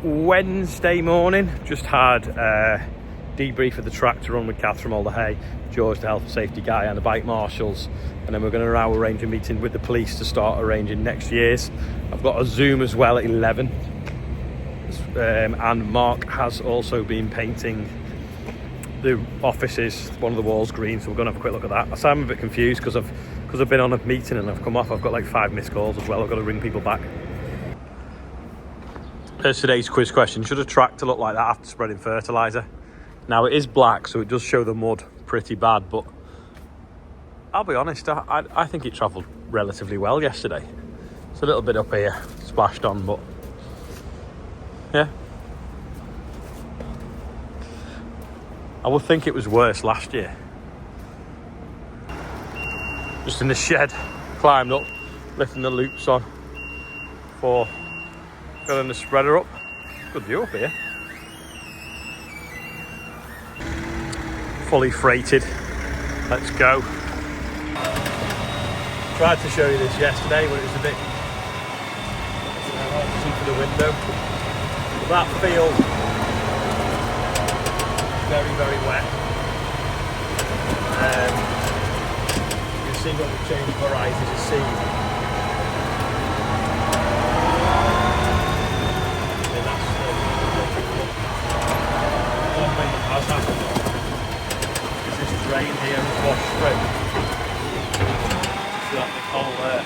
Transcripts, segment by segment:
Wednesday morning. Just had a debrief of the tractor run with Kath from Alder Hay, George, the health and safety guy, and the bike marshals, and then we're going to now arrange a meeting with the police to start arranging next year's. I've got a Zoom as well at 11, and Mark has also been painting the offices, one of the walls green, so we're going to have a quick look at that. So I'm a bit confused because I've been on a meeting and I've come off. I've got like 5 missed calls as well. I've got to ring people back. There's today's quiz question. Should a tractor look like that after spreading fertiliser? Now it is black, so it does show the mud pretty bad, but I'll be honest, I think it travelled relatively well yesterday. It's a little bit up here, splashed on, but yeah. I would think it was worse last year. Just in the shed, climbed up, lifting the loops on for getting the spreader up. Good view up here. Fully freighted. Let's go. Tried to show you this yesterday, but it was a bit hard to see through the window. But that field, very, very wet. You can see when we change varieties of seed. And that's one thing that has happened is this drain here has washed through. So that the coal there,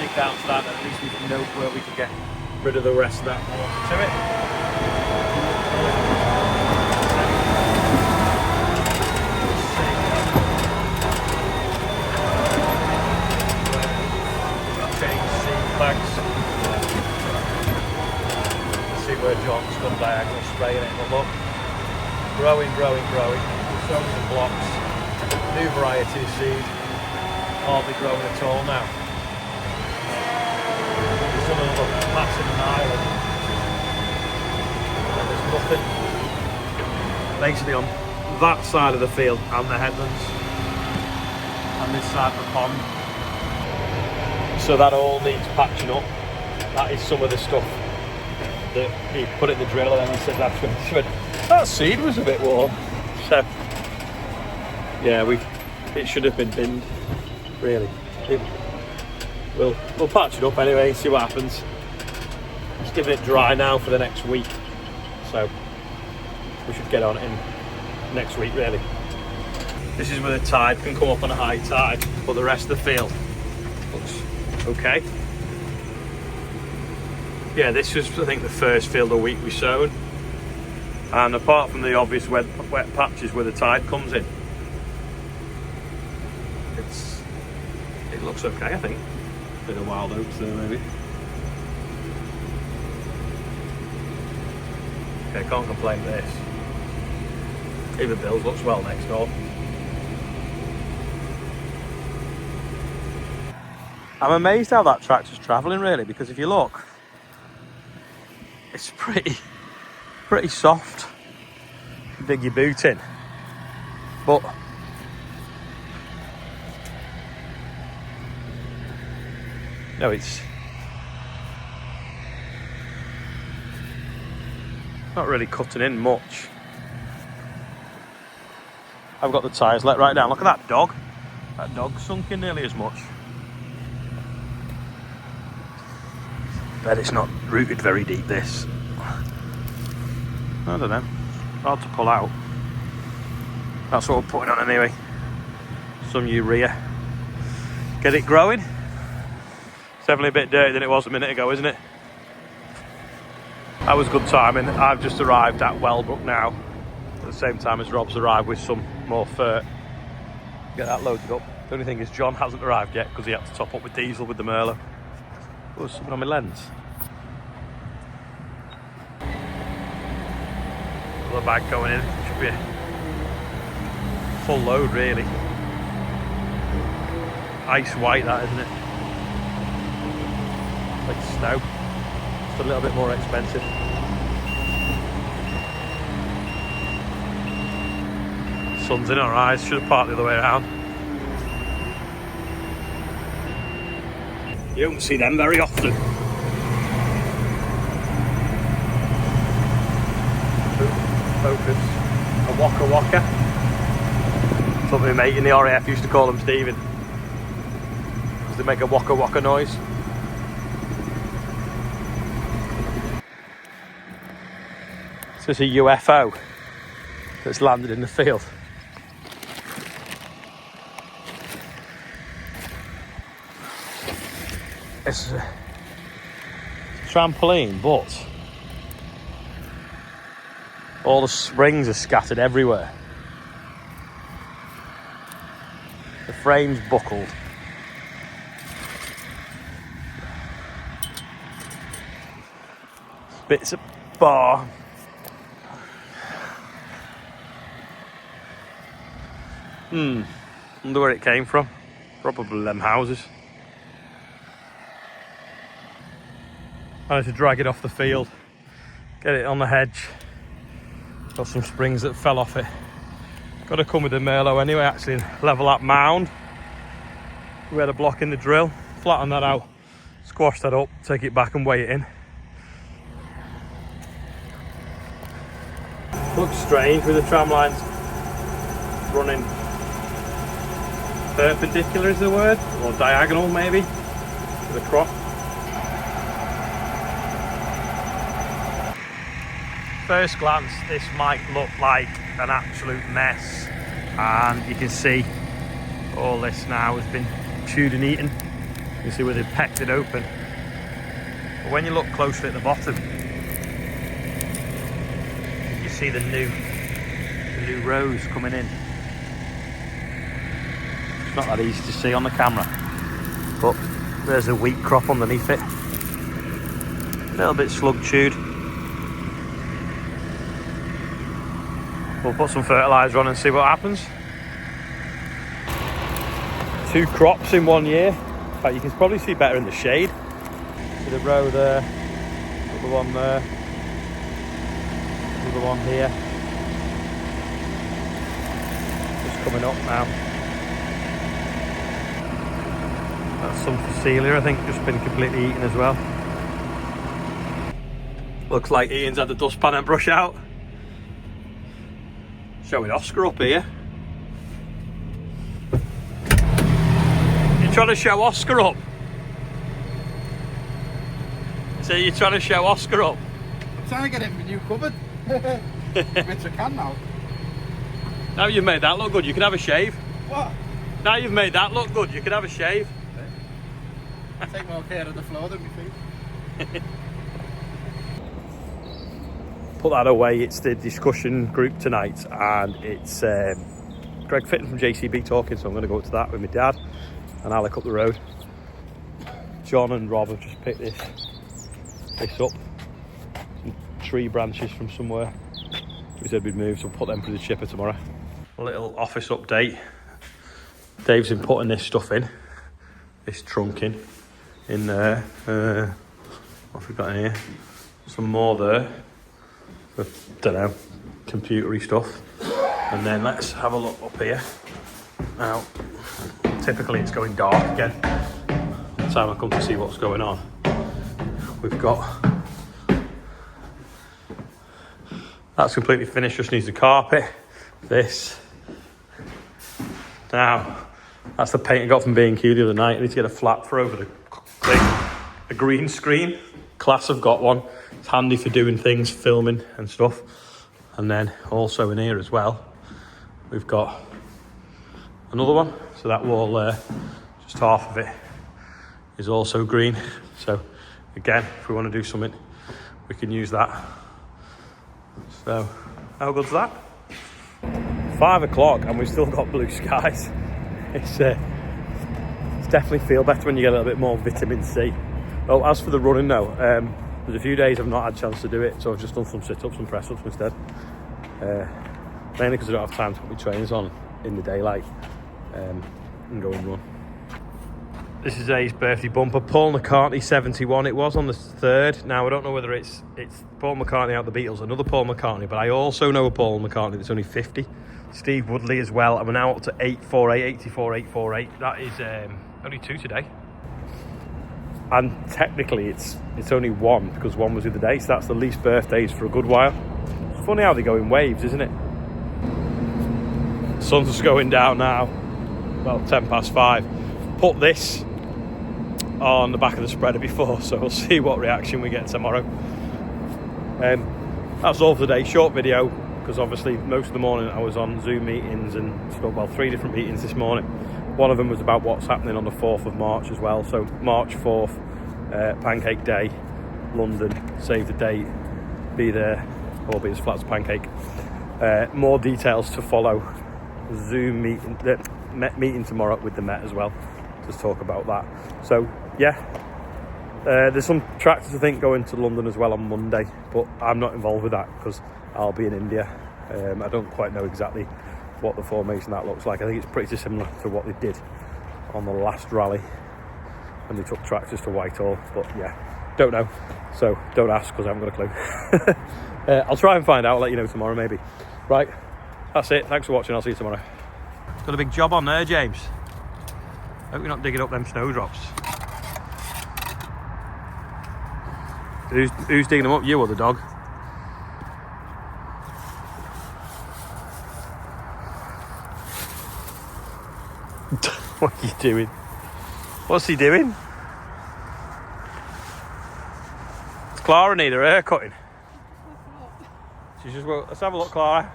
dig down to that, and at least we can know where we can get rid of the rest of that water to it. See where John's done diagonal spraying it, but look, growing. So many blocks, new variety of seed, hardly growing at all now. Some of them look massive in Ireland, and there's nothing basically on that side of the field and the headlands, and this side of the pond. So that all needs patching up. That is some of the stuff that he put in the drill, and then he said that's going to thread. That seed was a bit warm. So yeah, it should have been binned, really. We'll patch it up anyway, see what happens. Just giving it dry now for the next week. So we should get on it in next week, really. This is where the tide can come up on a high tide, but the rest of the field looks okay. Yeah, this was, I think, the first field of wheat we sowed, and apart from the obvious wet patches where the tide comes in, it looks okay, I think. Bit of wild oats there, maybe. Okay, can't complain with this. Even Bill's looks well next door. I'm amazed how that tractor's travelling, really, because if you look, it's pretty soft. You dig your boot in, but no, it's not really cutting in much. I've got the tyres let right down. Look at that dog. That dog sunk in nearly as much. Bet it's not rooted very deep, this. I don't know. Hard to pull out. That's what we're putting on anyway. Some urea. Get it growing. It's definitely a bit dirtier than it was a minute ago, isn't it? That was good timing. I've just arrived at Wellbrook now, at the same time as Rob's arrived with some more fert. Get that loaded up. The only thing is John hasn't arrived yet because he had to top up with diesel with the Merlot. Oh, something on my lens. Another bag going in. Should be a full load, really. Ice white, that, isn't it? Like snow. Just a little bit more expensive. Sun's in our eyes. Should have parked the other way around. You don't see them very often. focus. A waka waka. That's what my mate in the RAF used to call them, Stephen. Because they make a waka waka noise. So it's a UFO that's landed in the field. It's a trampoline, but all the springs are scattered everywhere. The frame's buckled. Bits of bar. Wonder where it came from. Probably them houses. I had to drag it off the field, get it on the hedge. Got some springs that fell off it. Got to come with the Merlot anyway, actually, and level that mound. We had a block in the drill, flatten that out, squash that up, take it back and weigh it in. Looks strange with the tram lines running perpendicular is the word, or diagonal maybe, to the crop. First glance, this might look like an absolute mess, and you can see all this now has been chewed and eaten. You can see where they've pecked it open. But when you look closely at the bottom, you see the new rows coming in. It's not that easy to see on the camera, but there's a wheat crop underneath it. A little bit slug chewed. We'll put some fertiliser on and see what happens. 2 crops in 1 year. In fact, you can probably see better in the shade. See the row there, another one there, another one here. Just coming up now. That's some Phacelia, I think, just been completely eaten as well. Looks like Ian's had the dustpan and brush out. Showing Oscar up here. You're trying to show Oscar up? So you're trying to show Oscar up? I'm trying to get him a new cupboard. Which I can now. Now you've made that look good, you can have a shave. What? Now you've made that look good, you can have a shave. Take more care of the floor than me feet. Put that away, it's the discussion group tonight, and it's Greg Fitton from JCB talking, so I'm going to go up to that with my dad and Alec up the road. John and Rob have just picked this up, some tree branches from somewhere. We said we'd move, so we'll put them through the chipper tomorrow. A little office update. Dave's been putting this stuff in, this trunking in there. What have we got in here? Some more there. I don't know, computery stuff. And then let's have a look up here. Now, typically it's going dark again. By the time I come to see what's going on, we've got, that's completely finished, just needs the carpet. This. Now, that's the paint I got from B&Q the other night. I need to get a flap for over the thing. A green screen. Class have got one. It's handy for doing things, filming and stuff. And then also in here as well, we've got another one. So that wall there, just half of it is also green. So again, if we want to do something, we can use that. So how good's that? 5 o'clock and we've still got blue skies. It's definitely feel better when you get a little bit more vitamin C. Oh, as for the running though, there's a few days I've not had a chance to do it, so I've just done some sit-ups and press-ups instead. Mainly because I don't have time to put my trainers on in the daylight and go and run. This is A's birthday bumper. Paul McCartney 71 it was on the 3rd. Now I don't know whether it's Paul McCartney out the Beatles, another Paul McCartney, but I also know a Paul McCartney that's only 50. Steve Woodley as well, and we're now up to 84,848. That is only 2 today. And technically it's only 1 because 1 was the other day, so that's the least birthdays for a good while. Funny how they go in waves, isn't it? Sun's going down now, about 5:10. Put this on the back of the spreader before, so we'll see what reaction we get tomorrow. That's all for today. Short video, because obviously most of the morning I was on Zoom meetings and stuff. Well, 3 different meetings this morning. One of them was about what's happening on the 4th of March as well. So March 4th, Pancake Day, London, save the date, be there, or be as flat as pancake. More details to follow. Zoom meeting, meeting tomorrow with the Met as well, to talk about that. So yeah, there's some tractors I think going to London as well on Monday, but I'm not involved with that because I'll be in India. I don't quite know exactly what the formation that looks like. I think it's pretty similar to what they did on the last rally when they took tractors to Whitehall, but yeah, don't know, so don't ask because I haven't got a clue. I'll try and find out. I'll let you know tomorrow maybe. Right, that's it. Thanks for watching. I'll see you tomorrow. Got a big job on there, James. Hope you're not digging up them snowdrops. Who's digging them up, you or the dog? What are you doing? What's he doing? Does Clara need her hair cutting? She's just, well, let's have a look, Clara.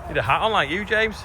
Need a hat on like you, James.